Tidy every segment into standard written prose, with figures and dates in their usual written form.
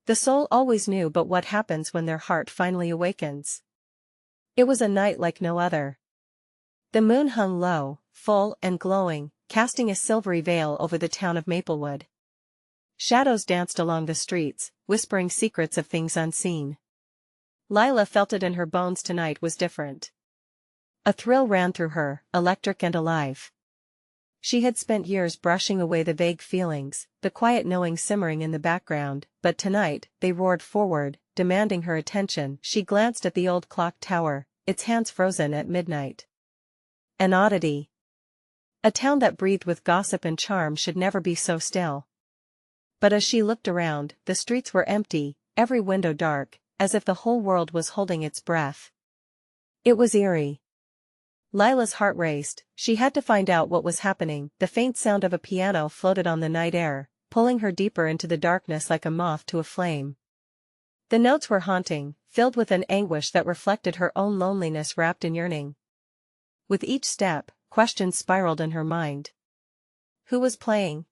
The soul always knew, but what happens when their heart finally awakens? It was a night like no other. The moon hung low, full and glowing, casting a silvery veil over the town of Maplewood. Shadows danced along the streets, whispering secrets of things unseen. Lila felt it in her bones. Tonight was different. A thrill ran through her, electric and alive. She had spent years brushing away the vague feelings, the quiet knowing simmering in the background, but tonight, they roared forward, demanding her attention. She glanced at the old clock tower, its hands frozen at midnight. An oddity. A town that breathed with gossip and charm should never be so still. But as she looked around, the streets were empty, every window dark, as if the whole world was holding its breath. It was eerie. Lila's heart raced. She had to find out what was happening. The faint sound of a piano floated on the night air, pulling her deeper into the darkness like a moth to a flame. The notes were haunting, filled with an anguish that reflected her own loneliness wrapped in yearning. With each step, questions spiraled in her mind. Who was playing?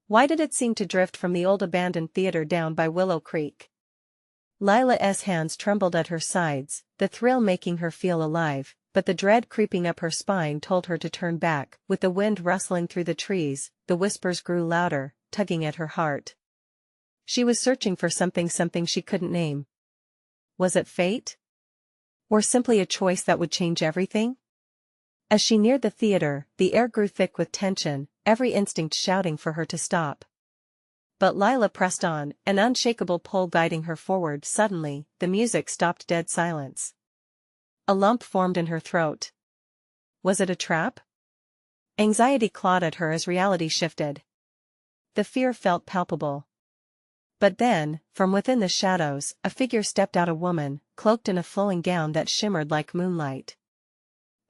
Why did it seem to drift from the old abandoned theater down by Willow Creek? Lila's hands trembled at her sides, the thrill making her feel alive, but the dread creeping up her spine told her to turn back. With the wind rustling through the trees, the whispers grew louder, tugging at her heart. She was searching for something she couldn't name. Was it fate? Or simply a choice that would change everything? As she neared the theater, the air grew thick with tension, every instinct shouting for her to stop. But Lila pressed on, an unshakable pull guiding her forward. Suddenly, the music stopped. Dead silence. A lump formed in her throat. Was it a trap? Anxiety clawed at her as reality shifted. The fear felt palpable. But then, from within the shadows, a figure stepped out, a woman, cloaked in a flowing gown that shimmered like moonlight.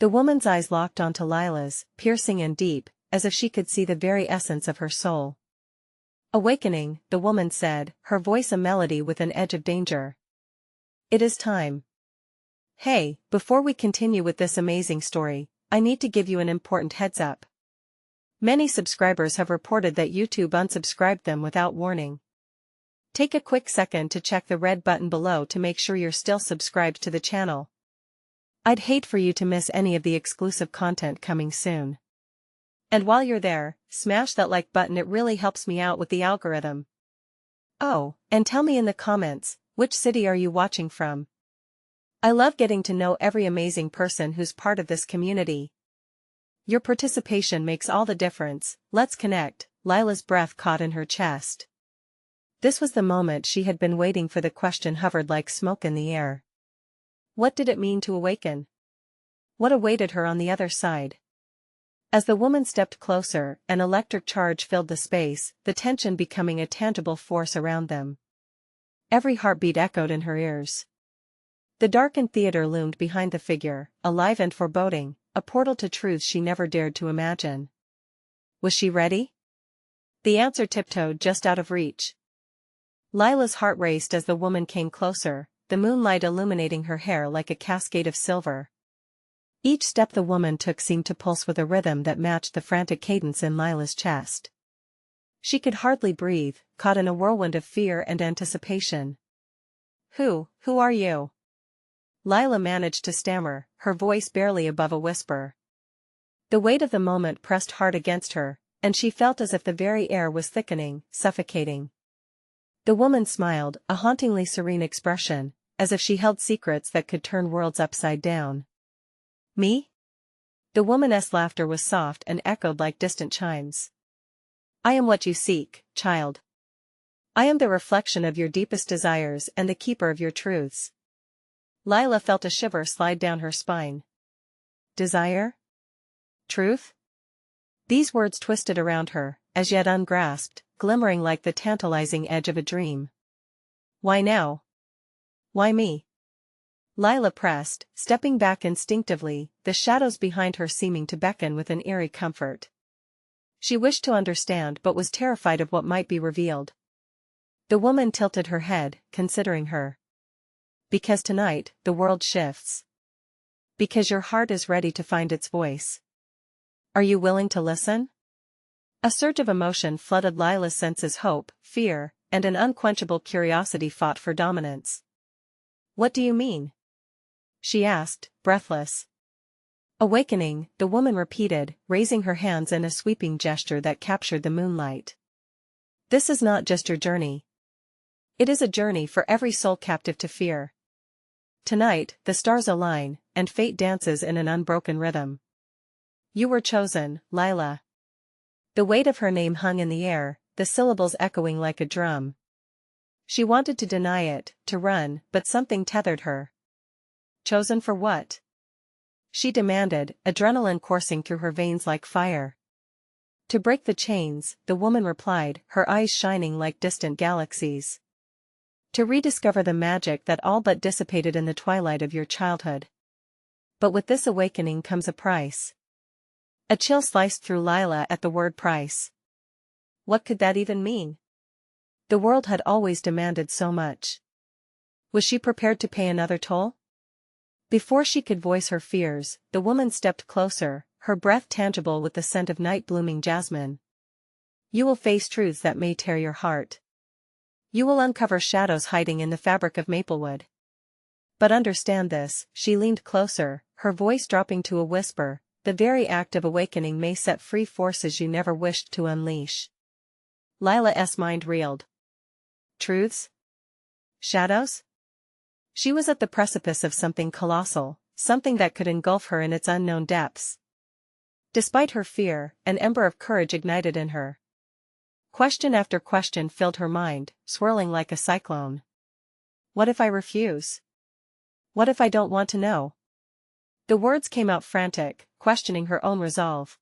The woman's eyes locked onto Lila's, piercing and deep, as if she could see the very essence of her soul. Awakening, the woman said, her voice a melody with an edge of danger. It is time. Hey, before we continue with this amazing story, I need to give you an important heads up. Many subscribers have reported that YouTube unsubscribed them without warning. Take a quick second to check the red button below to make sure you're still subscribed to the channel. I'd hate for you to miss any of the exclusive content coming soon. And while you're there, smash that like button, it really helps me out with the algorithm. Oh, and tell me in the comments, which city are you watching from? I love getting to know every amazing person who's part of this community. Your participation makes all the difference. Let's connect. Lila's breath caught in her chest. This was the moment she had been waiting for. The question hovered like smoke in the air. What did it mean to awaken? What awaited her on the other side? As the woman stepped closer, an electric charge filled the space, the tension becoming a tangible force around them. Every heartbeat echoed in her ears. The darkened theater loomed behind the figure, alive and foreboding, a portal to truths she never dared to imagine. Was she ready? The answer tiptoed just out of reach. Lila's heart raced as the woman came closer, the moonlight illuminating her hair like a cascade of silver. Each step the woman took seemed to pulse with a rhythm that matched the frantic cadence in Lila's chest. She could hardly breathe, caught in a whirlwind of fear and anticipation. Who are you? Lila managed to stammer, her voice barely above a whisper. The weight of the moment pressed hard against her, and she felt as if the very air was thickening, suffocating. The woman smiled, a hauntingly serene expression, as if she held secrets that could turn worlds upside down. Me? The woman's laughter was soft and echoed like distant chimes. I am what you seek, child. I am the reflection of your deepest desires and the keeper of your truths. Lila felt a shiver slide down her spine. Desire? Truth? These words twisted around her, as yet ungrasped, glimmering like the tantalizing edge of a dream. Why now? Why me? Lila pressed, stepping back instinctively, the shadows behind her seeming to beckon with an eerie comfort. She wished to understand but was terrified of what might be revealed. The woman tilted her head, considering her. Because tonight, the world shifts. Because your heart is ready to find its voice. Are you willing to listen? A surge of emotion flooded Lila's senses: hope, fear, and an unquenchable curiosity fought for dominance. "What do you mean?" she asked, breathless. "Awakening," the woman repeated, raising her hands in a sweeping gesture that captured the moonlight. "This is not just your journey. It is a journey for every soul captive to fear. Tonight, the stars align, and fate dances in an unbroken rhythm. You were chosen, Lila." The weight of her name hung in the air, the syllables echoing like a drum. She wanted to deny it, to run, but something tethered her. "Chosen for what?" she demanded, adrenaline coursing through her veins like fire. "To break the chains," the woman replied, her eyes shining like distant galaxies. "To rediscover the magic that all but dissipated in the twilight of your childhood. But with this awakening comes a price." A chill sliced through Lila at the word price. What could that even mean? The world had always demanded so much. Was she prepared to pay another toll? Before she could voice her fears, the woman stepped closer, her breath tangible with the scent of night-blooming jasmine. "You will face truths that may tear your heart. You will uncover shadows hiding in the fabric of Maplewood. But understand this," she leaned closer, her voice dropping to a whisper, "the very act of awakening may set free forces you never wished to unleash." Lila's mind reeled. Truths? Shadows? She was at the precipice of something colossal, something that could engulf her in its unknown depths. Despite her fear, an ember of courage ignited in her. Question after question filled her mind, swirling like a cyclone. What if I refuse? What if I don't want to know? The words came out frantic, questioning her own resolve.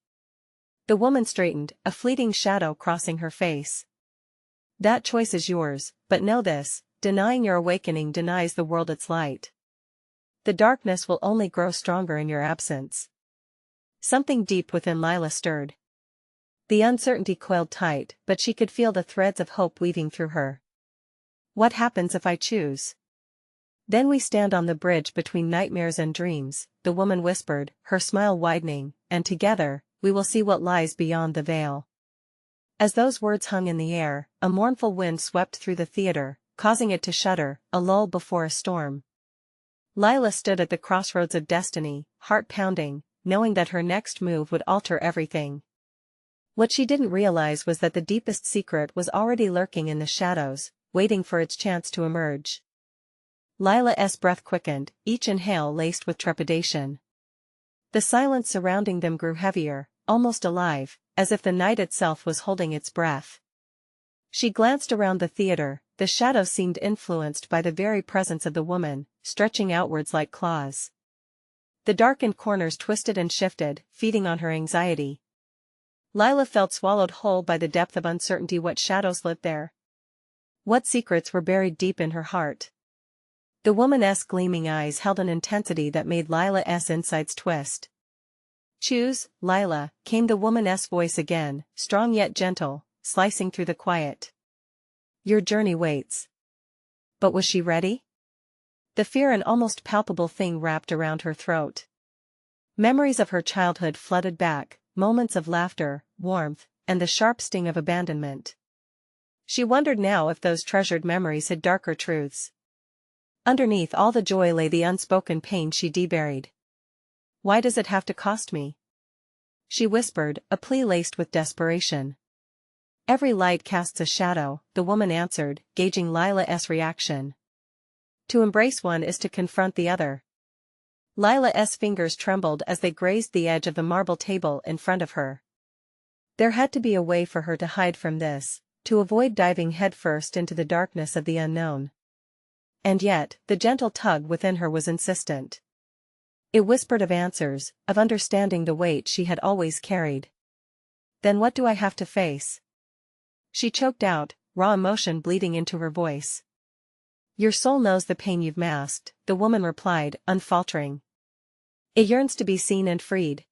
The woman straightened, a fleeting shadow crossing her face. "That choice is yours, but know this, denying your awakening denies the world its light. The darkness will only grow stronger in your absence." Something deep within Lila stirred. The uncertainty coiled tight, but she could feel the threads of hope weaving through her. "What happens if I choose?" "Then we stand on the bridge between nightmares and dreams," the woman whispered, her smile widening, "and together, we will see what lies beyond the veil." As those words hung in the air, a mournful wind swept through the theater, causing it to shudder, a lull before a storm. Lila stood at the crossroads of destiny, heart pounding, knowing that her next move would alter everything. What she didn't realize was that the deepest secret was already lurking in the shadows, waiting for its chance to emerge. Lila's breath quickened, each inhale laced with trepidation. The silence surrounding them grew heavier, almost alive, as if the night itself was holding its breath. She glanced around the theater, the shadows seemed influenced by the very presence of the woman, stretching outwards like claws. The darkened corners twisted and shifted, feeding on her anxiety. Lila felt swallowed whole by the depth of uncertainty. What shadows lived there? What secrets were buried deep in her heart? The woman's gleaming eyes held an intensity that made Lila's insides twist. "Choose, Lila," came the woman's voice again, strong yet gentle, slicing through the quiet. "Your journey waits." But was she ready? The fear an almost palpable thing wrapped around her throat. Memories of her childhood flooded back, moments of laughter, warmth, and the sharp sting of abandonment. She wondered now if those treasured memories hid darker truths. Underneath all the joy lay the unspoken pain she deburied. "Why does it have to cost me?" she whispered, a plea laced with desperation. "Every light casts a shadow," the woman answered, gauging Lila's reaction. "To embrace one is to confront the other." Lila's fingers trembled as they grazed the edge of the marble table in front of her. There had to be a way for her to hide from this, to avoid diving headfirst into the darkness of the unknown. And yet, the gentle tug within her was insistent. It whispered of answers, of understanding the weight she had always carried. "Then what do I have to face?" she choked out, raw emotion bleeding into her voice. "Your soul knows the pain you've masked," the woman replied, unfaltering. "It yearns to be seen and freed.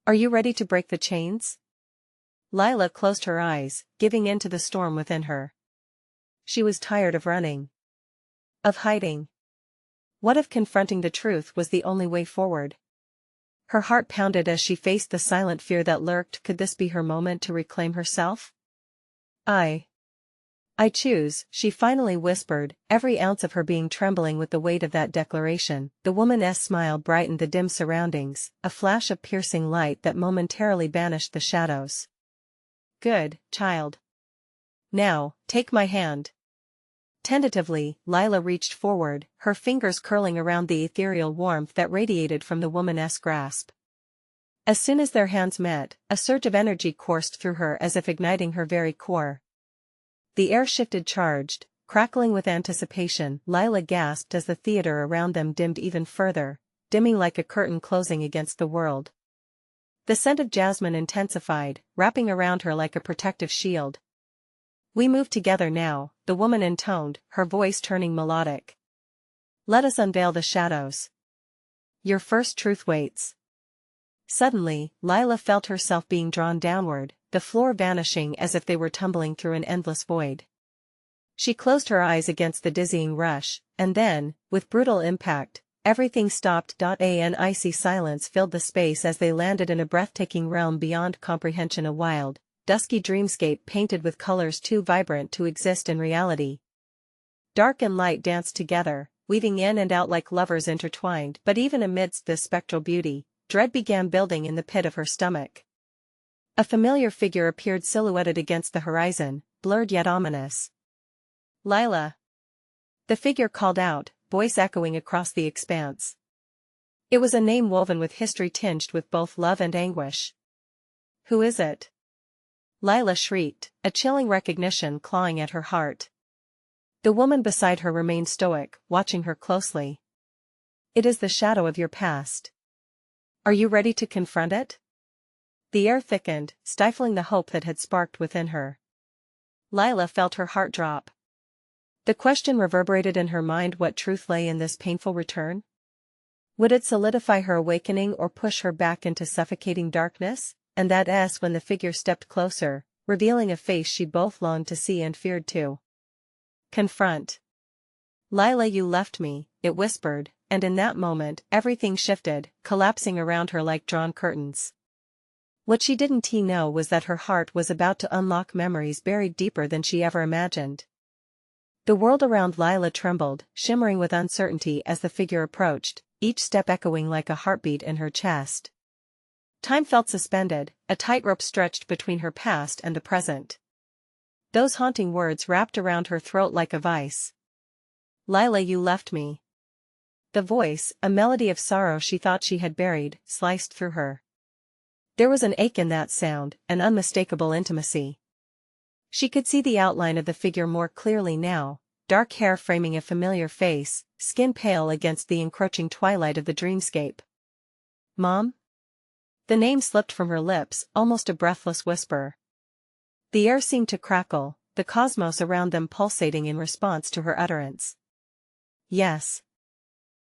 Are you ready to break the chains?" Lila closed her eyes, giving in to the storm within her. She was tired of running. Of hiding. What if confronting the truth was the only way forward? Her heart pounded as she faced the silent fear that lurked. Could this be her moment to reclaim herself? I choose, she finally whispered, every ounce of her being trembling with the weight of that declaration. The woman's smile brightened the dim surroundings, a flash of piercing light that momentarily banished the shadows. Good, child. Now, take my hand. Tentatively, Lila reached forward, her fingers curling around the ethereal warmth that radiated from the woman's grasp. As soon as their hands met, a surge of energy coursed through her as if igniting her very core. The air shifted charged, crackling with anticipation. Lila gasped as the theater around them dimmed even further, dimming like a curtain closing against the world. The scent of jasmine intensified, wrapping around her like a protective shield. We move together now, the woman intoned, her voice turning melodic. Let us unveil the shadows. Your first truth waits. Suddenly, Lila felt herself being drawn downward, the floor vanishing as if they were tumbling through an endless void. She closed her eyes against the dizzying rush, and then, with brutal impact, everything stopped. An icy silence filled the space as they landed in a breathtaking realm beyond comprehension, a wild, dusky dreamscape painted with colors too vibrant to exist in reality. Dark and light danced together, weaving in and out like lovers intertwined. But even amidst this spectral beauty, dread began building in the pit of her stomach. A familiar figure appeared silhouetted against the horizon, blurred yet ominous. Lila. The figure called out, voice echoing across the expanse. It was a name woven with history tinged with both love and anguish. Who is it? Lila shrieked, a chilling recognition clawing at her heart. The woman beside her remained stoic, watching her closely. It is the shadow of your past. Are you ready to confront it? The air thickened, stifling the hope that had sparked within her. Lila felt her heart drop. The question reverberated in her mind: what truth lay in this painful return? Would it solidify her awakening or push her back into suffocating darkness? And that when the figure stepped closer, revealing a face she both longed to see and feared to confront. Lila, you left me, it whispered, and in that moment everything shifted, collapsing around her like drawn curtains. What she didn't know was that her heart was about to unlock memories buried deeper than she ever imagined. The world around Lila trembled, shimmering with uncertainty as the figure approached, each step echoing like a heartbeat in her chest. Time felt suspended, a tightrope stretched between her past and the present. Those haunting words wrapped around her throat like a vice. Lila, you left me. The voice, a melody of sorrow she thought she had buried, sliced through her. There was an ache in that sound, an unmistakable intimacy. She could see the outline of the figure more clearly now, dark hair framing a familiar face, skin pale against the encroaching twilight of the dreamscape. Mom? The name slipped from her lips, almost a breathless whisper. The air seemed to crackle, the cosmos around them pulsating in response to her utterance. Yes.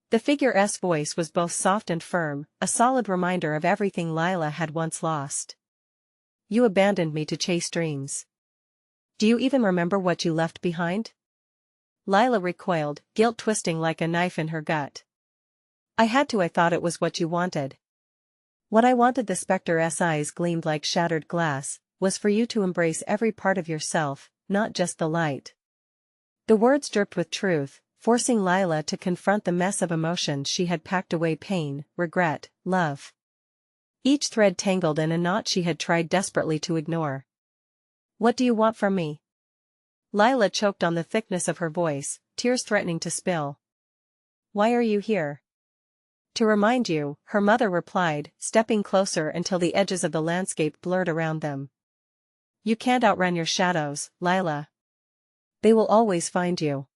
The figure's voice was both soft and firm, a solid reminder of everything Lila had once lost. You abandoned me to chase dreams. Do you even remember what you left behind? Lila recoiled, guilt twisting like a knife in her gut. I had to. I thought it was what you wanted. What I wanted, the spectre's eyes gleamed like shattered glass, was for you to embrace every part of yourself, not just the light. The words dripped with truth, forcing Lila to confront the mess of emotions she had packed away: pain, regret, love. Each thread tangled in a knot she had tried desperately to ignore. What do you want from me? Lila choked on the thickness of her voice, tears threatening to spill. Why are you here? To remind you, her mother replied, stepping closer until the edges of the landscape blurred around them. You can't outrun your shadows, Lila. They will always find you.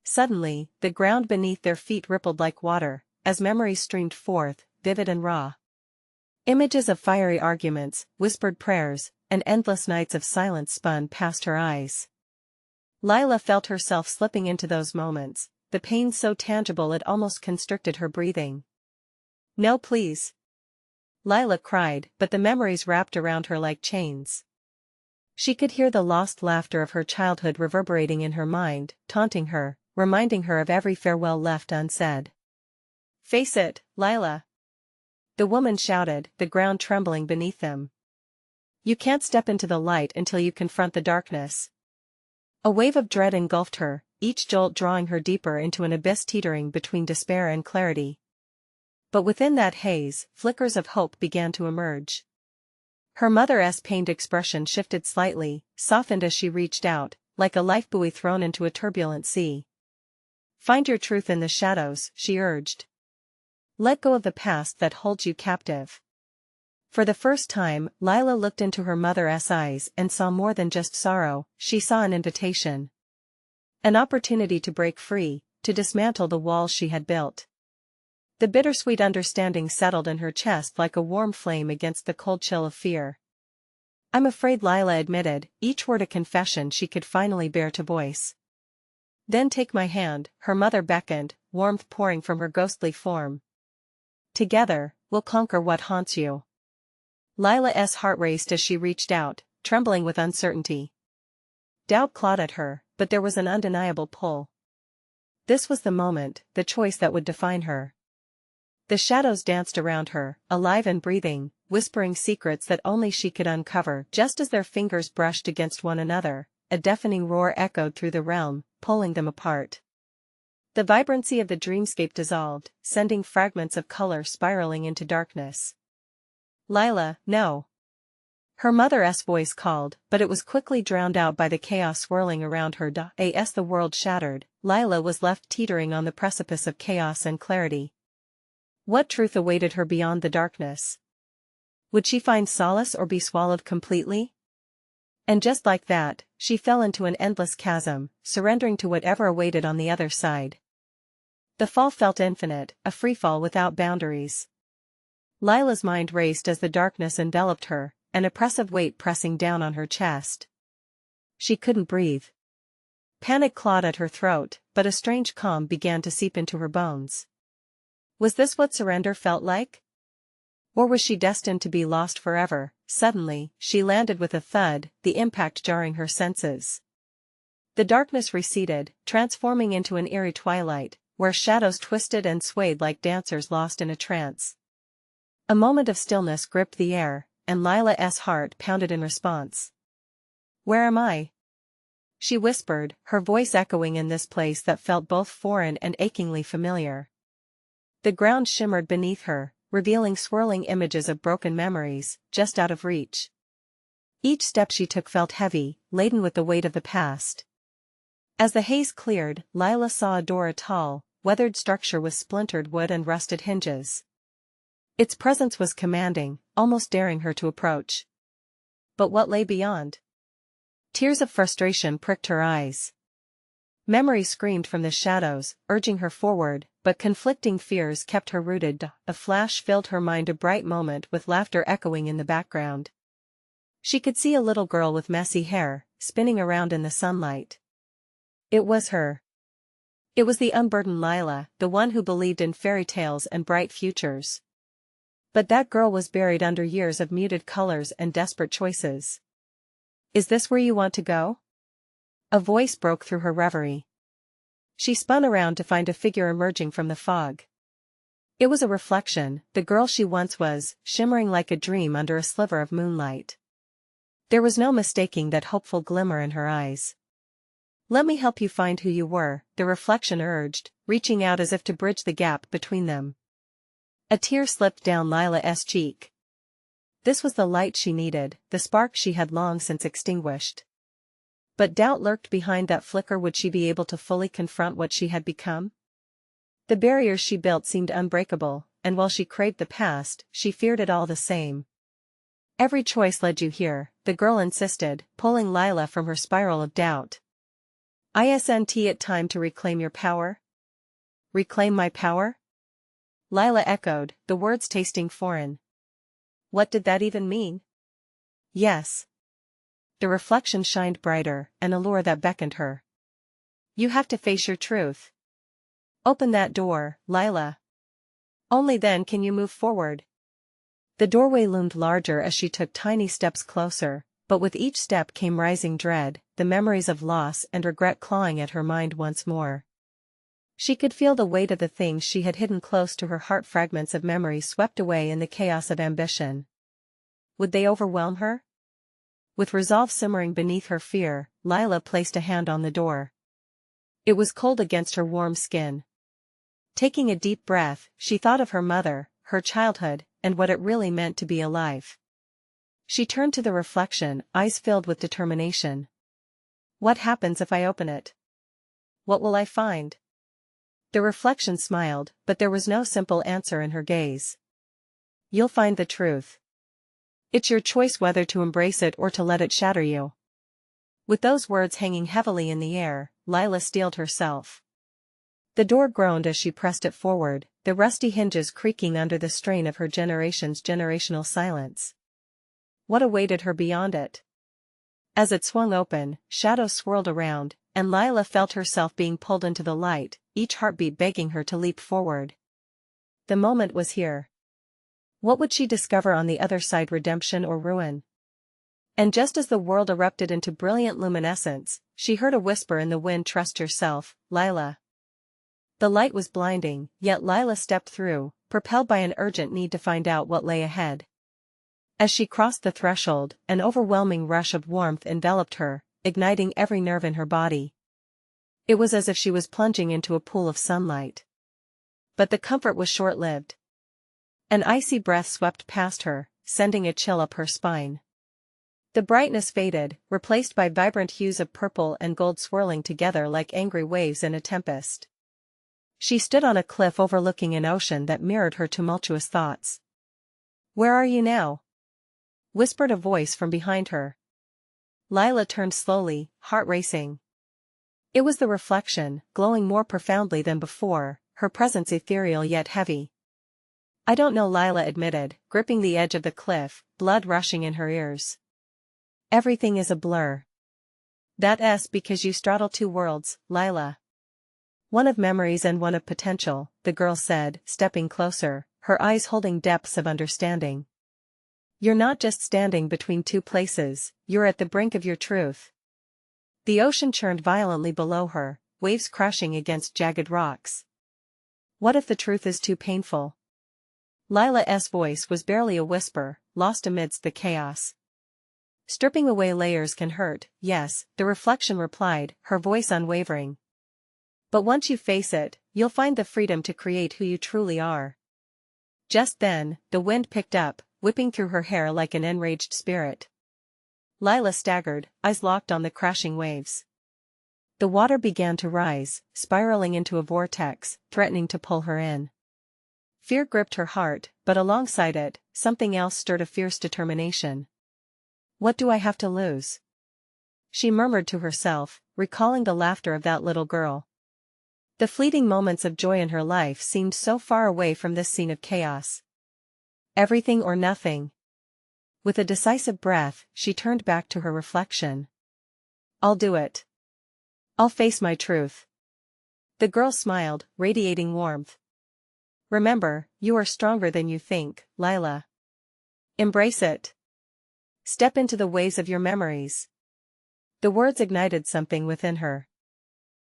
Suddenly, the ground beneath their feet rippled like water, as memories streamed forth, vivid and raw. Images of fiery arguments, whispered prayers, and endless nights of silence spun past her eyes. Lila felt herself slipping into those moments, the pain so tangible it almost constricted her breathing. No, please. Lila cried, but the memories wrapped around her like chains. She could hear the lost laughter of her childhood reverberating in her mind, taunting her, reminding her of every farewell left unsaid. Face it, Lila. The woman shouted, the ground trembling beneath them. You can't step into the light until you confront the darkness. A wave of dread engulfed her, each jolt drawing her deeper into an abyss teetering between despair and clarity. But within that haze, flickers of hope began to emerge. Her mother's pained expression shifted slightly, softened as she reached out, like a lifebuoy thrown into a turbulent sea. "Find your truth in the shadows," she urged. "Let go of the past that holds you captive." For the first time, Lila looked into her mother's eyes and saw more than just sorrow. She saw an invitation. An opportunity to break free, to dismantle the walls she had built. The bittersweet understanding settled in her chest like a warm flame against the cold chill of fear. "I'm afraid," Lila admitted, each word a confession she could finally bear to voice. "Then take my hand," her mother beckoned, warmth pouring from her ghostly form. "Together, we'll conquer what haunts you." Lila's heart raced as she reached out, trembling with uncertainty. Doubt clawed at her, but there was an undeniable pull. This was the moment, the choice that would define her. The shadows danced around her, alive and breathing, whispering secrets that only she could uncover. Just as their fingers brushed against one another, a deafening roar echoed through the realm, pulling them apart. The vibrancy of the dreamscape dissolved, sending fragments of color spiraling into darkness. "Lila, no." Her mother's voice called, but it was quickly drowned out by the chaos swirling around her. As the world shattered, Lila was left teetering on the precipice of chaos and clarity. What truth awaited her beyond the darkness? Would she find solace or be swallowed completely? And just like that, she fell into an endless chasm, surrendering to whatever awaited on the other side. The fall felt infinite, a freefall without boundaries. Lila's mind raced as the darkness enveloped her, an oppressive weight pressing down on her chest. She couldn't breathe. Panic clawed at her throat, but a strange calm began to seep into her bones. Was this what surrender felt like? Or was she destined to be lost forever? Suddenly, she landed with a thud, the impact jarring her senses. The darkness receded, transforming into an eerie twilight, where shadows twisted and swayed like dancers lost in a trance. A moment of stillness gripped the air, and Lila's heart pounded in response. "Where am I?" she whispered, her voice echoing in this place that felt both foreign and achingly familiar. The ground shimmered beneath her, revealing swirling images of broken memories, just out of reach. Each step she took felt heavy, laden with the weight of the past. As the haze cleared, Lila saw a door, a tall, weathered structure with splintered wood and rusted hinges. Its presence was commanding, almost daring her to approach. But what lay beyond? Tears of frustration pricked her eyes. Memory screamed from the shadows, urging her forward, but conflicting fears kept her rooted. A flash filled her mind, a bright moment with laughter echoing in the background. She could see a little girl with messy hair, spinning around in the sunlight. It was her. It was the unburdened Lila, the one who believed in fairy tales and bright futures. But that girl was buried under years of muted colors and desperate choices. "Is this where you want to go?" A voice broke through her reverie. She spun around to find a figure emerging from the fog. It was a reflection, the girl she once was, shimmering like a dream under a sliver of moonlight. There was no mistaking that hopeful glimmer in her eyes. "Let me help you find who you were," the reflection urged, reaching out as if to bridge the gap between them. A tear slipped down Lila's cheek. This was the light she needed, the spark she had long since extinguished. But doubt lurked behind that flicker. Would she be able to fully confront what she had become? The barriers she built seemed unbreakable, and while she craved the past, she feared it all the same. "Every choice led you here," the girl insisted, pulling Lila from her spiral of doubt. "Isn't it time to reclaim your power?" "Reclaim my power?" Lila echoed, the words tasting foreign. What did that even mean? "Yes." The reflection shined brighter, an allure that beckoned her. "You have to face your truth. Open that door, Lila. Only then can you move forward." The doorway loomed larger as she took tiny steps closer, but with each step came rising dread, the memories of loss and regret clawing at her mind once more. She could feel the weight of the things she had hidden close to her heart, fragments of memory swept away in the chaos of ambition. Would they overwhelm her? With resolve simmering beneath her fear, Lila placed a hand on the door. It was cold against her warm skin. Taking a deep breath, she thought of her mother, her childhood, and what it really meant to be alive. She turned to the reflection, eyes filled with determination. What happens if I open it? What will I find? The reflection smiled, but there was no simple answer in her gaze. You'll find the truth. It's your choice whether to embrace it or to let it shatter you. With those words hanging heavily in the air, Lila steeled herself. The door groaned as she pressed it forward, the rusty hinges creaking under the strain of her generation's generational silence. What awaited her beyond it? As it swung open, shadows swirled around, and Lila felt herself being pulled into the light, each heartbeat begging her to leap forward. The moment was here. What would she discover on the other side, redemption or ruin? And just as the world erupted into brilliant luminescence, she heard a whisper in the wind, trust yourself, Lila. The light was blinding, yet Lila stepped through, propelled by an urgent need to find out what lay ahead. As she crossed the threshold, an overwhelming rush of warmth enveloped her, igniting every nerve in her body. It was as if she was plunging into a pool of sunlight. But the comfort was short-lived. An icy breath swept past her, sending a chill up her spine. The brightness faded, replaced by vibrant hues of purple and gold swirling together like angry waves in a tempest. She stood on a cliff overlooking an ocean that mirrored her tumultuous thoughts. Where are you now? Whispered a voice from behind her. Lila turned slowly, heart racing. It was the reflection, glowing more profoundly than before, her presence ethereal yet heavy. I don't know, Lila admitted, gripping the edge of the cliff, blood rushing in her ears. Everything is a blur. That's because you straddle two worlds, Lila. One of memories and one of potential, the girl said, stepping closer, her eyes holding depths of understanding. You're not just standing between two places, you're at the brink of your truth. The ocean churned violently below her, waves crashing against jagged rocks. What if the truth is too painful? Lila's voice was barely a whisper, lost amidst the chaos. Stripping away layers can hurt, yes, the reflection replied, her voice unwavering. But once you face it, you'll find the freedom to create who you truly are. Just then, the wind picked up, whipping through her hair like an enraged spirit. Lila staggered, eyes locked on the crashing waves. The water began to rise, spiraling into a vortex, threatening to pull her in. Fear gripped her heart, but alongside it, something else stirred, a fierce determination. What do I have to lose? She murmured to herself, recalling the laughter of that little girl. The fleeting moments of joy in her life seemed so far away from this scene of chaos. Everything or nothing. With a decisive breath, she turned back to her reflection. I'll do it. I'll face my truth. The girl smiled, radiating warmth. Remember, you are stronger than you think, Lila. Embrace it. Step into the waves of your memories. The words ignited something within her.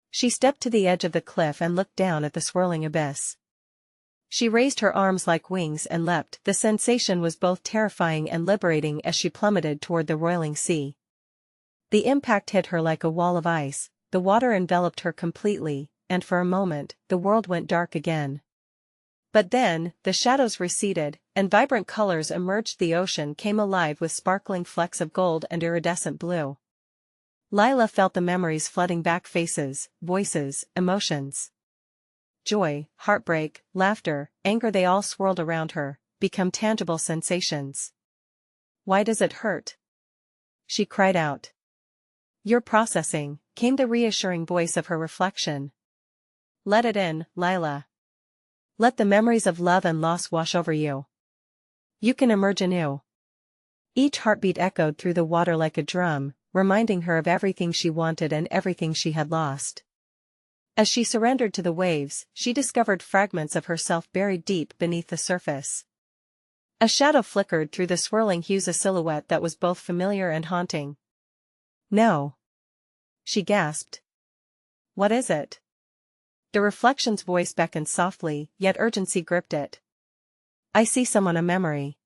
She stepped to the edge of the cliff and looked down at the swirling abyss. She raised her arms like wings and leapt. The sensation was both terrifying and liberating as she plummeted toward the roiling sea. The impact hit her like a wall of ice, the water enveloped her completely, and for a moment, the world went dark again. But then, the shadows receded, and vibrant colors emerged. The ocean came alive with sparkling flecks of gold and iridescent blue. Lila felt the memories flooding back, faces, voices, emotions. Joy, heartbreak, laughter, anger, they all swirled around her, become tangible sensations. Why does it hurt? She cried out. You're processing, came the reassuring voice of her reflection. Let it in, Lila. Let the memories of love and loss wash over you. You can emerge anew. Each heartbeat echoed through the water like a drum, reminding her of everything she wanted and everything she had lost. As she surrendered to the waves, she discovered fragments of herself buried deep beneath the surface. A shadow flickered through the swirling hues, a silhouette that was both familiar and haunting. No. She gasped. What is it? The reflection's voice beckoned softly, yet urgency gripped it. I see someone, a memory.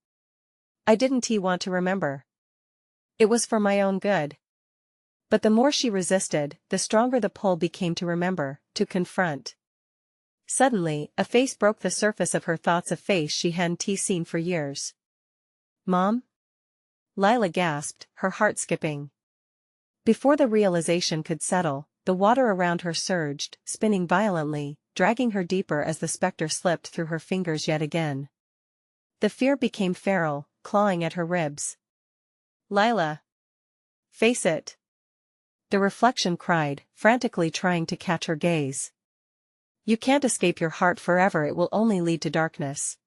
I didn't want to remember. It was for my own good. But the more she resisted, the stronger the pull became to remember, to confront. Suddenly, a face broke the surface of her thoughts, a face she hadn't seen for years. "Mom?" Lila gasped, her heart skipping. Before the realization could settle, the water around her surged, spinning violently, dragging her deeper as the specter slipped through her fingers yet again. The fear became feral, clawing at her ribs. "Lila! Face it!" The reflection cried, frantically trying to catch her gaze. "You can't escape your heart forever, it will only lead to darkness."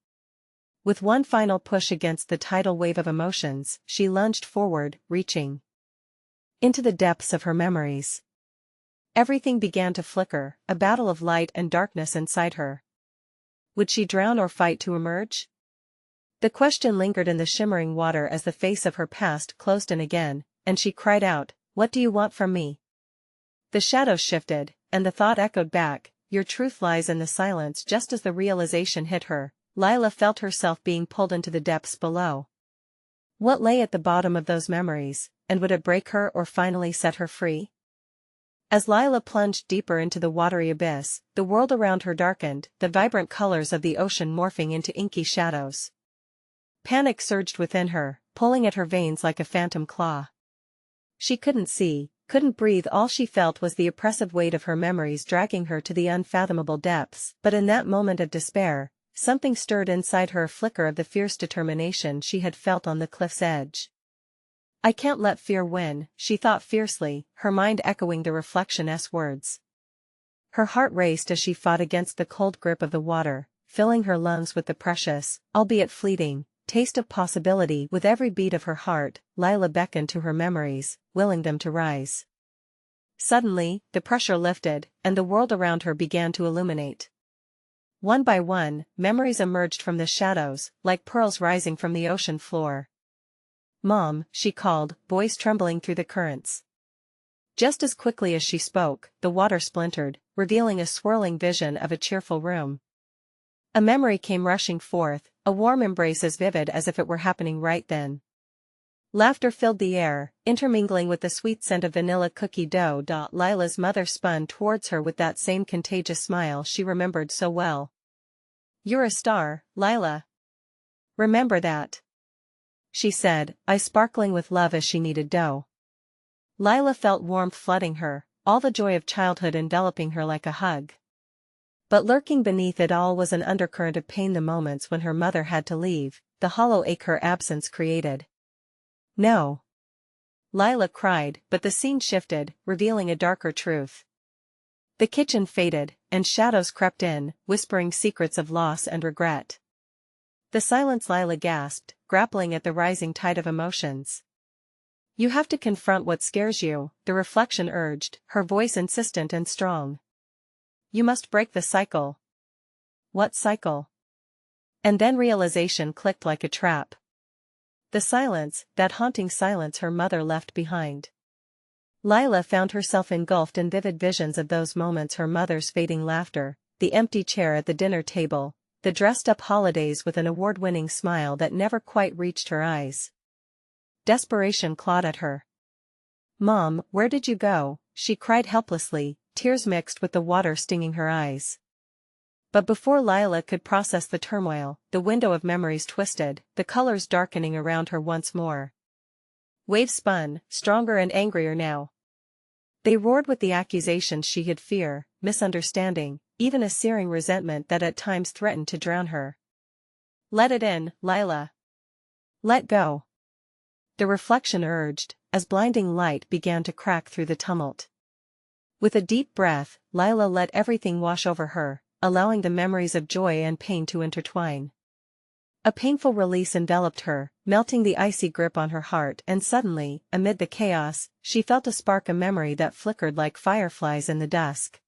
With one final push against the tidal wave of emotions, she lunged forward, reaching into the depths of her memories. Everything began to flicker, a battle of light and darkness inside her. Would she drown or fight to emerge? The question lingered in the shimmering water as the face of her past closed in again, and she cried out, "What do you want from me?" The shadows shifted, and the thought echoed back, "Your truth lies in the silence." Just as the realization hit her, Lila felt herself being pulled into the depths below. What lay at the bottom of those memories, and would it break her or finally set her free? As Lila plunged deeper into the watery abyss, the world around her darkened, the vibrant colors of the ocean morphing into inky shadows. Panic surged within her, pulling at her veins like a phantom claw. She couldn't see, couldn't breathe. All she felt was the oppressive weight of her memories dragging her to the unfathomable depths. But in that moment of despair, something stirred inside her, a flicker of the fierce determination she had felt on the cliff's edge. "I can't let fear win," she thought fiercely, her mind echoing the reflection's words. Her heart raced as she fought against the cold grip of the water, filling her lungs with the precious, albeit fleeting, taste of possibility. With every beat of her heart, Lila beckoned to her memories, willing them to rise. Suddenly, the pressure lifted, and the world around her began to illuminate. One by one, memories emerged from the shadows, like pearls rising from the ocean floor. "Mom," she called, voice trembling through the currents. Just as quickly as she spoke, the water splintered, revealing a swirling vision of a cheerful room. A memory came rushing forth, a warm embrace as vivid as if it were happening right then. Laughter filled the air, intermingling with the sweet scent of vanilla cookie dough. Lila's mother spun towards her with that same contagious smile she remembered so well. "You're a star, Lila. Remember that," she said, eyes sparkling with love as she kneaded dough. Lila felt warmth flooding her, all the joy of childhood enveloping her like a hug. But lurking beneath it all was an undercurrent of pain, the moments when her mother had to leave, the hollow ache her absence created. "No!" Lila cried, but the scene shifted, revealing a darker truth. The kitchen faded, and shadows crept in, whispering secrets of loss and regret. The silence, Lila gasped, grappling at the rising tide of emotions. "You have to confront what scares you," the reflection urged, her voice insistent and strong. "You must break the cycle." "What cycle?" And then realization clicked like a trap. The silence, that haunting silence her mother left behind. Lila found herself engulfed in vivid visions of those moments, her mother's fading laughter, the empty chair at the dinner table, the dressed-up holidays with an award-winning smile that never quite reached her eyes. Desperation clawed at her. "Mom, where did you go?" she cried helplessly, tears mixed with the water stinging her eyes. But before Lila could process the turmoil, the window of memories twisted, the colors darkening around her once more. Waves spun, stronger and angrier now. They roared with the accusations she had: fear, misunderstanding, even a searing resentment that at times threatened to drown her. "Let it in, Lila. Let go," the reflection urged, as blinding light began to crack through the tumult. With a deep breath, Lila let everything wash over her, allowing the memories of joy and pain to intertwine. A painful release enveloped her, melting the icy grip on her heart, and suddenly, amid the chaos, she felt a spark, a memory that flickered like fireflies in the dusk.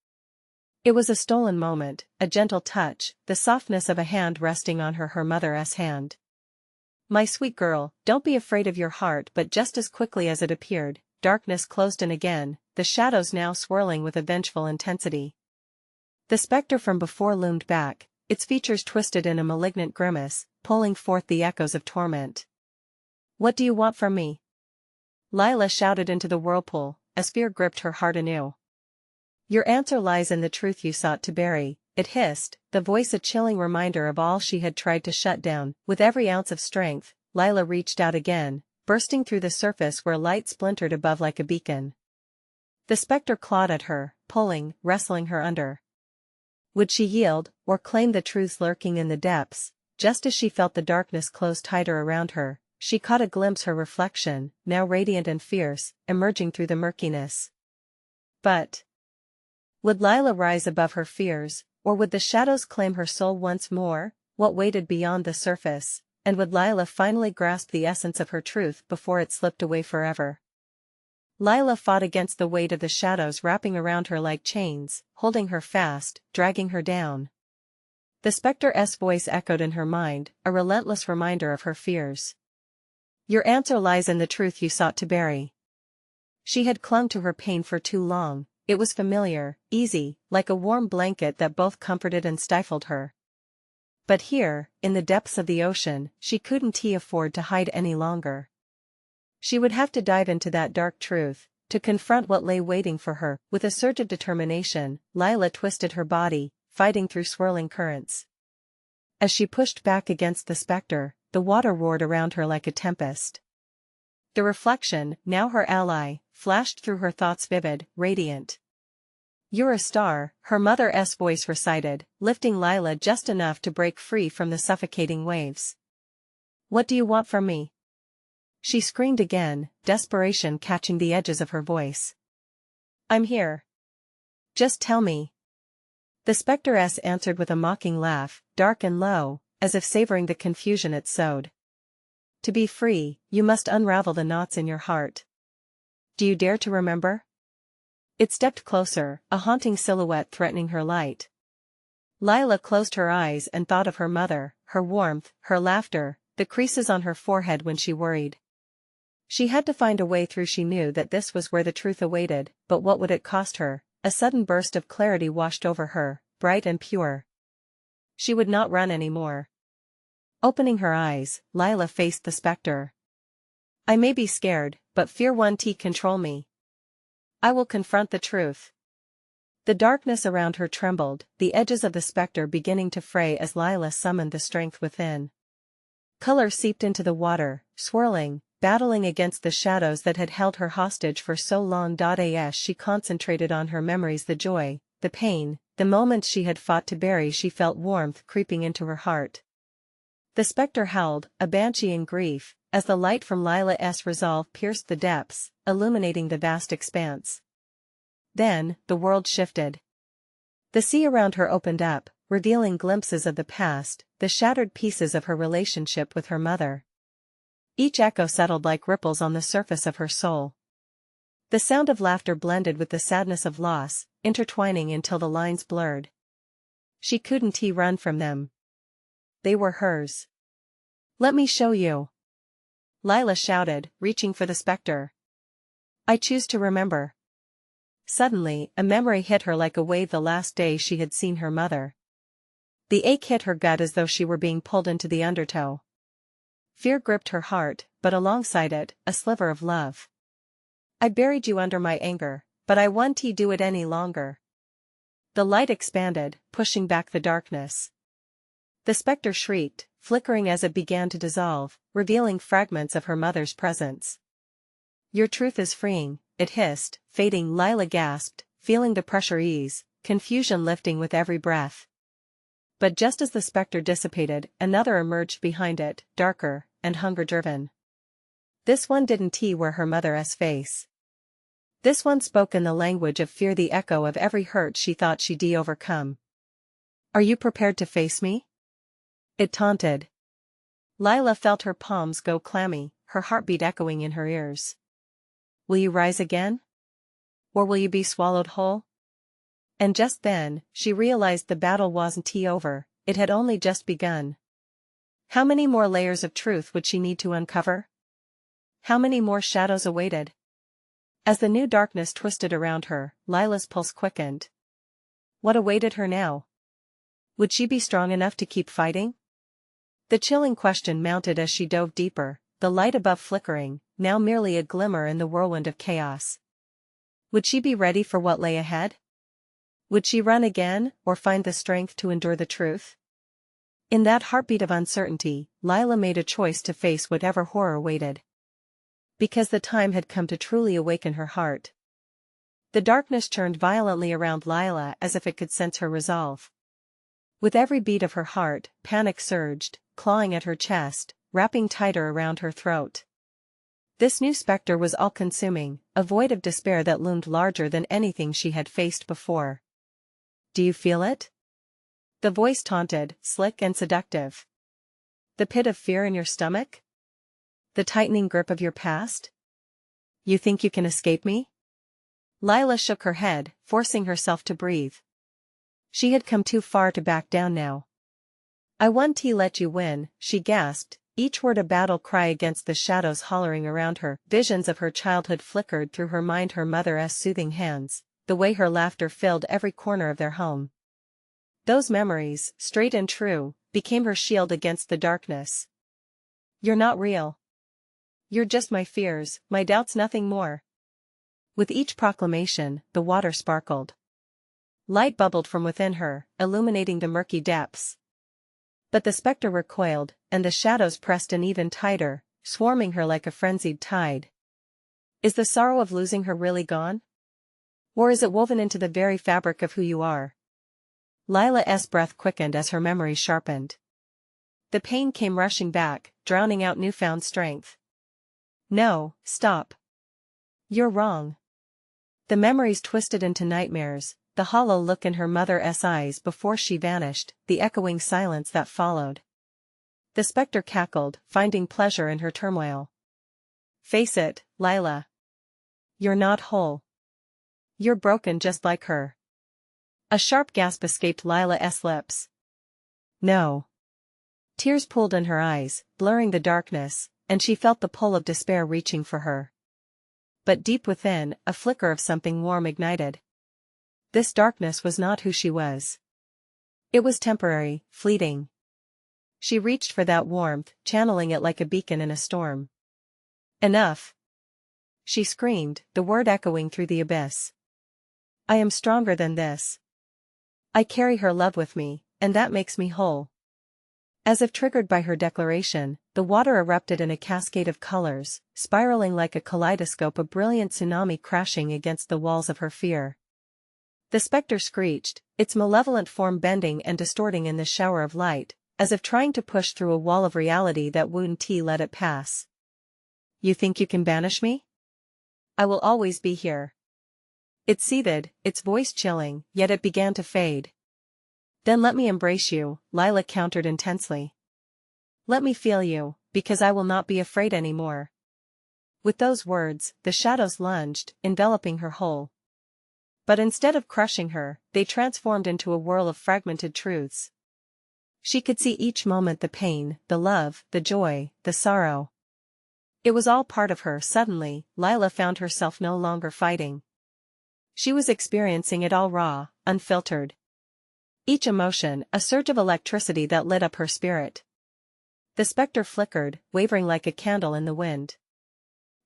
It was a stolen moment, a gentle touch, the softness of a hand resting on her mother's hand. "My sweet girl, don't be afraid of your heart." But just as quickly as it appeared, darkness closed in again, the shadows now swirling with a vengeful intensity. The specter from before loomed back, its features twisted in a malignant grimace, pulling forth the echoes of torment. "What do you want from me?" Lila shouted into the whirlpool, as fear gripped her heart anew. "Your answer lies in the truth you sought to bury," it hissed, the voice a chilling reminder of all she had tried to shut down. With every ounce of strength, Lila reached out again, bursting through the surface where light splintered above like a beacon. The specter clawed at her, pulling, wrestling her under. Would she yield, or claim the truths lurking in the depths? Just as she felt the darkness close tighter around her, she caught a glimpse her reflection, now radiant and fierce, emerging through the murkiness. But would Lila rise above her fears, or would the shadows claim her soul once more? What waited beyond the surface, and would Lila finally grasp the essence of her truth before it slipped away forever? Lila fought against the weight of the shadows wrapping around her like chains, holding her fast, dragging her down. The specter's voice echoed in her mind, a relentless reminder of her fears. "Your answer lies in the truth you sought to bury." She had clung to her pain for too long. It was familiar, easy, like a warm blanket that both comforted and stifled her. But here, in the depths of the ocean, she couldn't afford to hide any longer. She would have to dive into that dark truth, to confront what lay waiting for her. With a surge of determination, Lila twisted her body, fighting through swirling currents. As she pushed back against the specter, the water roared around her like a tempest. The reflection, now her ally, flashed through her thoughts vivid, radiant. "You're a star," her mother's voice recited, lifting Lila just enough to break free from the suffocating waves. "What do you want from me?" She screamed again, desperation catching the edges of her voice. "I'm here. Just tell me." The specteress answered with a mocking laugh, dark and low, as if savoring the confusion it sowed. "To be free, you must unravel the knots in your heart. Do you dare to remember?" It stepped closer, a haunting silhouette threatening her light. Lila closed her eyes and thought of her mother, her warmth, her laughter, the creases on her forehead when she worried. She had to find a way through. She knew that this was where the truth awaited, but what would it cost her? A sudden burst of clarity washed over her, bright and pure. She would not run anymore. Opening her eyes, Lila faced the specter. "I may be scared, but fear won't control me. I will confront the truth." The darkness around her trembled, the edges of the specter beginning to fray as Lila summoned the strength within. Color seeped into the water, swirling, battling against the shadows that had held her hostage for so long. As she concentrated on her memories, the joy, the pain, the moments she had fought to bury, she felt warmth creeping into her heart. The specter howled, a banshee in grief, as the light from Lila's resolve pierced the depths, illuminating the vast expanse. Then, the world shifted. The sea around her opened up, revealing glimpses of the past, the shattered pieces of her relationship with her mother. Each echo settled like ripples on the surface of her soul. The sound of laughter blended with the sadness of loss, intertwining until the lines blurred. She couldn't run from them. They were hers. "Let me show you," Lila shouted, reaching for the specter. "I choose to remember." Suddenly, a memory hit her like a wave. The last day she had seen her mother. The ache hit her gut as though she were being pulled into the undertow. Fear gripped her heart, but alongside it, a sliver of love. "I buried you under my anger, but I won't do it any longer." The light expanded, pushing back the darkness. The specter shrieked, flickering as it began to dissolve, revealing fragments of her mother's presence. "Your truth is freeing," it hissed, fading. Lila gasped, feeling the pressure ease, confusion lifting with every breath. But just as the specter dissipated, another emerged behind it, darker, and hunger-driven. This one didn't wear her mother's face. This one spoke in the language of fear, the echo of every hurt she thought she'd overcome. "Are you prepared to face me?" it taunted. Lila felt her palms go clammy, her heartbeat echoing in her ears. "Will you rise again? Or will you be swallowed whole?" And just then, she realized the battle wasn't over, it had only just begun. How many more layers of truth would she need to uncover? How many more shadows awaited? As the new darkness twisted around her, Lila's pulse quickened. What awaited her now? Would she be strong enough to keep fighting? The chilling question mounted as she dove deeper, the light above flickering, now merely a glimmer in the whirlwind of chaos. Would she be ready for what lay ahead? Would she run again, or find the strength to endure the truth? In that heartbeat of uncertainty, Lila made a choice to face whatever horror waited. Because the time had come to truly awaken her heart. The darkness churned violently around Lila as if it could sense her resolve. With every beat of her heart, panic surged, clawing at her chest, wrapping tighter around her throat. This new specter was all-consuming, a void of despair that loomed larger than anything she had faced before. "Do you feel it?" The voice taunted, slick and seductive. "The pit of fear in your stomach? The tightening grip of your past? You think you can escape me?" Lila shook her head, forcing herself to breathe. She had come too far to back down now. "I won't let you win," she gasped, each word a battle cry against the shadows hollering around her. Visions of her childhood flickered through her mind, her mother's soothing hands, the way her laughter filled every corner of their home. Those memories, straight and true, became her shield against the darkness. "You're not real. You're just my fears, my doubts, nothing more." With each proclamation, the water sparkled. Light bubbled from within her, illuminating the murky depths. But the specter recoiled, and the shadows pressed in even tighter, swarming her like a frenzied tide. Is the sorrow of losing her really gone? Or is it woven into the very fabric of who you are? Lila's breath quickened as her memory sharpened. The pain came rushing back, drowning out newfound strength. "No, stop. You're wrong." The memories twisted into nightmares, the hollow look in her mother's eyes before she vanished, the echoing silence that followed. The specter cackled, finding pleasure in her turmoil. "Face it, Lila. You're not whole. You're broken just like her." A sharp gasp escaped Lila's lips. "No." Tears pooled in her eyes, blurring the darkness, and she felt the pull of despair reaching for her. But deep within, a flicker of something warm ignited. This darkness was not who she was. It was temporary, fleeting. She reached for that warmth, channeling it like a beacon in a storm. "Enough!" she screamed, the word echoing through the abyss. "I am stronger than this. I carry her love with me, and that makes me whole." As if triggered by her declaration, the water erupted in a cascade of colors, spiraling like a kaleidoscope, a brilliant tsunami crashing against the walls of her fear. The specter screeched, its malevolent form bending and distorting in the shower of light, as if trying to push through a wall of reality that wouldn't let it pass. "You think you can banish me? I will always be here." It seethed, its voice chilling, yet it began to fade. "Then let me embrace you," Lila countered intensely. "Let me feel you, because I will not be afraid anymore." With those words, the shadows lunged, enveloping her whole. But instead of crushing her, they transformed into a whirl of fragmented truths. She could see each moment the pain, the love, the joy, the sorrow. It was all part of her. Suddenly, Lila found herself no longer fighting. She was experiencing it all raw, unfiltered. Each emotion, a surge of electricity that lit up her spirit. The specter flickered, wavering like a candle in the wind.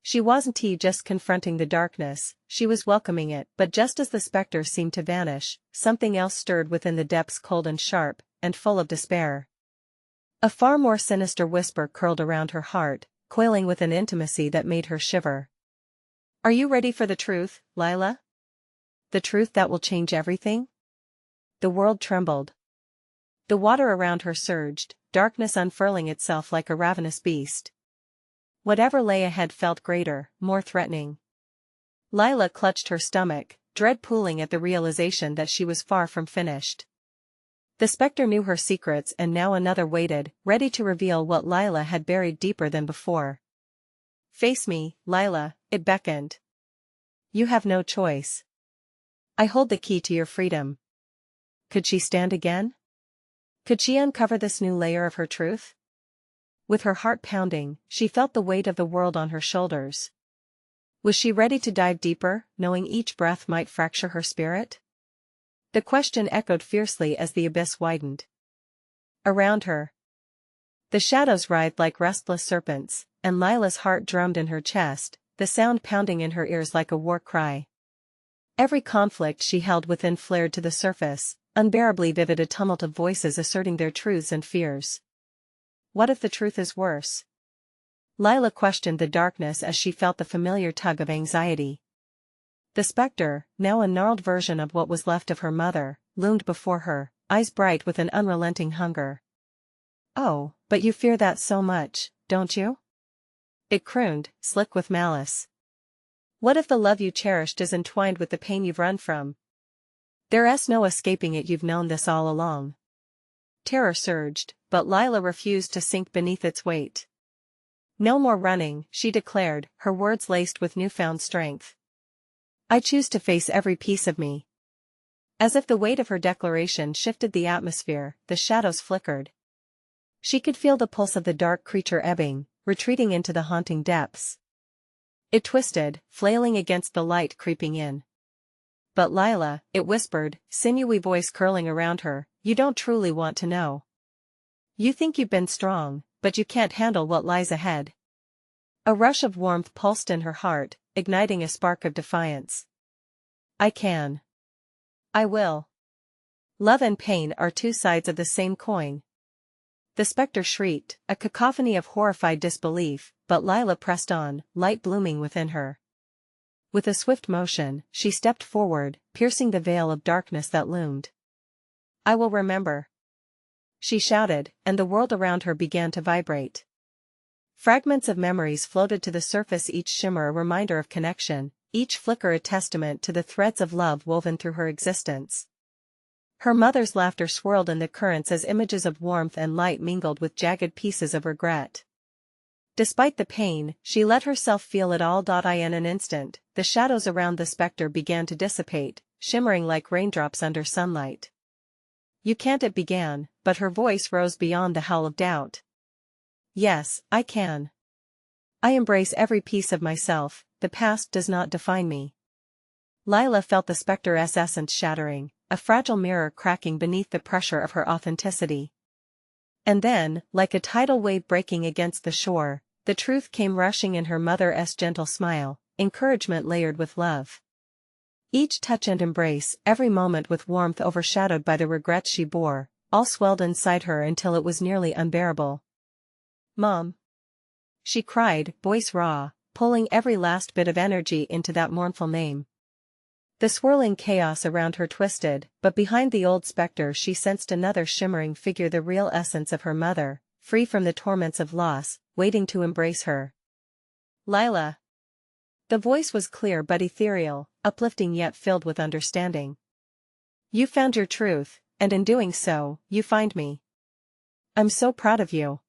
She wasn't just confronting the darkness, she was welcoming it. But just as the specter seemed to vanish, something else stirred within the depths, cold and sharp, and full of despair. A far more sinister whisper curled around her heart, coiling with an intimacy that made her shiver. "Are you ready for the truth, Lila? The truth that will change everything?" The world trembled. The water around her surged, darkness unfurling itself like a ravenous beast. Whatever lay ahead felt greater, more threatening. Lila clutched her stomach, dread pooling at the realization that she was far from finished. The specter knew her secrets, and now another waited, ready to reveal what Lila had buried deeper than before. "Face me, Lila," it beckoned. "You have no choice. I hold the key to your freedom." Could she stand again? Could she uncover this new layer of her truth? With her heart pounding, she felt the weight of the world on her shoulders. Was she ready to dive deeper, knowing each breath might fracture her spirit? The question echoed fiercely as the abyss widened. Around her, the shadows writhed like restless serpents, and Lila's heart drummed in her chest, the sound pounding in her ears like a war cry. Every conflict she held within flared to the surface, unbearably vivid, a tumult of voices asserting their truths and fears. What if the truth is worse? Lila questioned the darkness as she felt the familiar tug of anxiety. The specter, now a gnarled version of what was left of her mother, loomed before her, eyes bright with an unrelenting hunger. "Oh, but you fear that so much, don't you?" it crooned, slick with malice. "What if the love you cherished is entwined with the pain you've run from? There's no escaping it, you've known this all along." Terror surged, but Lila refused to sink beneath its weight. "No more running," she declared, her words laced with newfound strength. "I choose to face every piece of me." As if the weight of her declaration shifted the atmosphere, the shadows flickered. She could feel the pulse of the dark creature ebbing, retreating into the haunting depths. It twisted, flailing against the light creeping in. "But Lila," it whispered, sinewy voice curling around her, "you don't truly want to know. You think you've been strong, but you can't handle what lies ahead." A rush of warmth pulsed in her heart, igniting a spark of defiance. "I can. I will. Love and pain are two sides of the same coin." The specter shrieked, a cacophony of horrified disbelief, but Lila pressed on, light blooming within her. With a swift motion, she stepped forward, piercing the veil of darkness that loomed. "I will remember," she shouted, and the world around her began to vibrate. Fragments of memories floated to the surface, each shimmer a reminder of connection, each flicker a testament to the threads of love woven through her existence. Her mother's laughter swirled in the currents as images of warmth and light mingled with jagged pieces of regret. Despite the pain, she let herself feel it all. In an instant, the shadows around the specter began to dissipate, shimmering like raindrops under sunlight. "You can't," it began, but her voice rose beyond the howl of doubt. "Yes, I can. I embrace every piece of myself, the past does not define me." Lila felt the specter's essence shattering, a fragile mirror cracking beneath the pressure of her authenticity. And then, like a tidal wave breaking against the shore, the truth came rushing in, her mother's gentle smile, encouragement layered with love. Each touch and embrace, every moment with warmth overshadowed by the regrets she bore, all swelled inside her until it was nearly unbearable. "Mom!" she cried, voice raw, pulling every last bit of energy into that mournful name. The swirling chaos around her twisted, but behind the old specter she sensed another shimmering figure, the real essence of her mother, free from the torments of loss, waiting to embrace her. "Lila!" The voice was clear but ethereal, uplifting yet filled with understanding. "You found your truth, and in doing so, you find me. I'm so proud of you."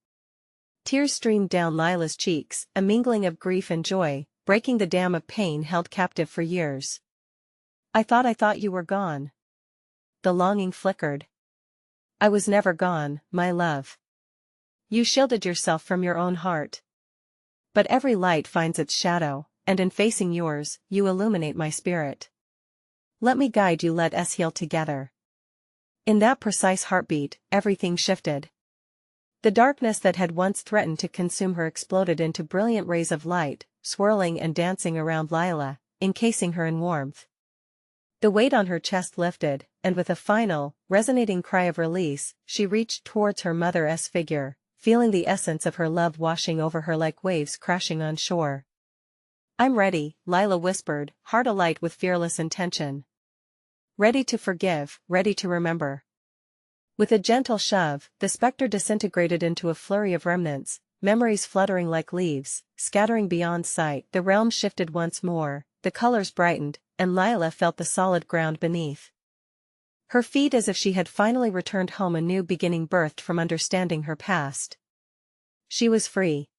Tears streamed down Lila's cheeks, a mingling of grief and joy, breaking the dam of pain held captive for years. I thought you were gone." The longing flickered. "I was never gone, my love. You shielded yourself from your own heart. But every light finds its shadow, and in facing yours, you illuminate my spirit. Let me guide you, let us heal together." In that precise heartbeat, everything shifted. The darkness that had once threatened to consume her exploded into brilliant rays of light, swirling and dancing around Lila, encasing her in warmth. The weight on her chest lifted, and with a final, resonating cry of release, she reached towards her mother's figure, feeling the essence of her love washing over her like waves crashing on shore. "I'm ready," Lila whispered, heart alight with fearless intention. "Ready to forgive, ready to remember." With a gentle shove, the specter disintegrated into a flurry of remnants, memories fluttering like leaves, scattering beyond sight. The realm shifted once more, the colors brightened, and Lila felt the solid ground beneath her feet as if she had finally returned home, a new beginning birthed from understanding her past. She was free.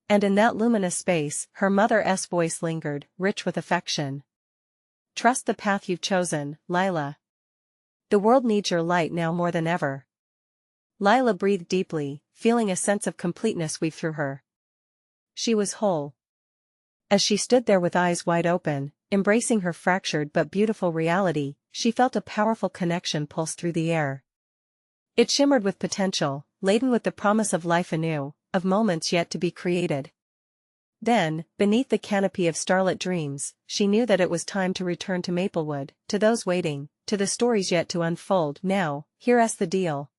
And in that luminous space, her mother's voice lingered, rich with affection. "Trust the path you've chosen, Lila. The world needs your light now more than ever." Lila breathed deeply, feeling a sense of completeness weave through her. She was whole. As she stood there with eyes wide open, embracing her fractured but beautiful reality, she felt a powerful connection pulse through the air. It shimmered with potential, laden with the promise of life anew, of moments yet to be created. Then, beneath the canopy of starlit dreams, she knew that it was time to return to Maplewood, to those waiting, to the stories yet to unfold. Now, here's the deal.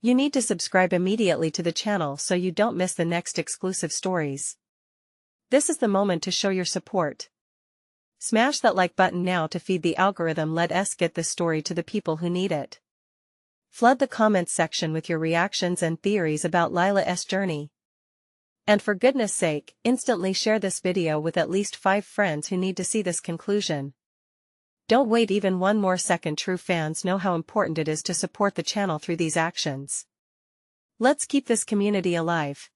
You need to subscribe immediately to the channel so you don't miss the next exclusive stories. This is the moment to show your support. Smash that like button now to feed the algorithm. Let's get this story to the people who need it. Flood the comments section with your reactions and theories about Lila's journey. And for goodness sake, instantly share this video with at least 5 friends who need to see this conclusion. Don't wait even one more second. True fans know how important it is to support the channel through these actions. Let's keep this community alive.